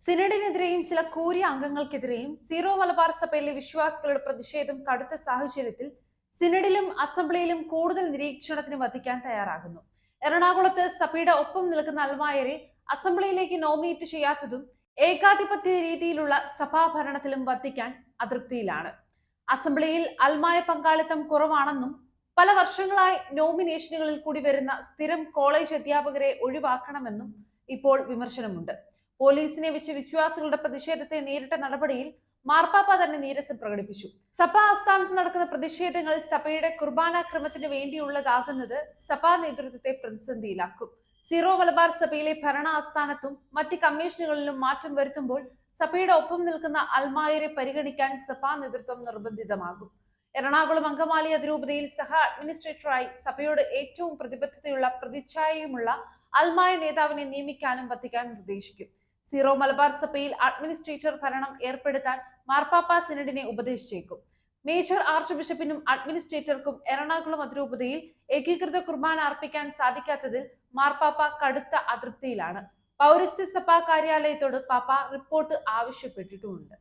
സിനഡിനെതിരെയും ചില curia അംഗങ്ങൾക്കെതിരെയും zero Malabar സഭയിലെ വിശ്വാസികളുടെ പ്രതിഷേധം കടുത്ത സാഹചര്യത്തിൽ സിനഡിലും അസംബ്ലിയിലും കൂടുതൽ നിരീക്ഷണത്തിന് വധിക്കാൻ തയ്യാറാകുന്നു. എറണാകുളത്ത് സഭയുടെ ഒപ്പം നിൽക്കുന്ന അൽമായരെ അസംബ്ലിയിലേക്ക് നോമിനേറ്റ് ചെയ്യാത്തതും ഏകാധിപത്യ രീതിയിലുള്ള സഭാ ഭരണത്തിലും വധിക്കാൻ അതൃപ്തിയിലാണ്. അസംബ്ലിയിൽ അൽമായ പങ്കാളിത്തം കുറവാണെന്നും പല വർഷങ്ങളായി നോമിനേഷനുകളിൽ കൂടി വരുന്ന സ്ഥിരം കോളേജ് അധ്യാപകരെ ഒഴിവാക്കണമെന്നും ഇപ്പോൾ വിമർശനമുണ്ട്. പോലീസിനെ വെച്ച് വിശ്വാസികളുടെ പ്രതിഷേധത്തെ നേരിട്ട നടപടിയിൽ മാർപ്പാപ്പ തന്നെ നീരസം പ്രകടിപ്പിച്ചു. സഭാ ആസ്ഥാനത്ത് നടക്കുന്ന പ്രതിഷേധങ്ങൾ സഭയുടെ കുർബാന ക്രമത്തിന് വേണ്ടിയുള്ളതാകുന്നത് സഭാ നേതൃത്വത്തെ പ്രതിസന്ധിയിലാക്കും. സീറോ മലബാർ സഭയിലെ ഭരണ ആസ്ഥാനത്തും മറ്റ് കമ്മീഷനുകളിലും മാറ്റം വരുത്തുമ്പോൾ സഭയുടെ ഒപ്പം നിൽക്കുന്ന അൽമായരെ പരിഗണിക്കാൻ സഭാ നേതൃത്വം നിർബന്ധിതമാകും. എറണാകുളം അങ്കമാലി അതിരൂപതയിൽ സഹ അഡ്മിനിസ്ട്രേറ്ററായി സഭയോട് ഏറ്റവും പ്രതിബദ്ധതയുള്ള പ്രതിച്ഛായയുമുള്ള അൽമായ നേതാവിനെ നിയമിക്കാനും വത്തിക്കാൻ നിർദ്ദേശിക്കും. സീറോ മലബാർ സഭയിൽ അഡ്മിനിസ്ട്രേറ്റർ ഭരണം ഏർപ്പെടുത്താൻ മാർപ്പാപ്പ സിനഡിനെ ഉപദേശിച്ചേക്കും. മേജർ ആർച്ച് ബിഷപ്പിനും അഡ്മിനിസ്ട്രേറ്റർക്കും എറണാകുളം അതിരൂപതയിൽ ഏകീകൃത കുർബാന അർപ്പിക്കാൻ സാധിക്കാത്തതിൽ മാർപ്പാപ്പ കടുത്ത അതൃപ്തിയിലാണ്. പൗരസ്ത്യ സഭാ കാര്യാലയത്തോട് പാപ്പ റിപ്പോർട്ട് ആവശ്യപ്പെട്ടിട്ടുമുണ്ട്.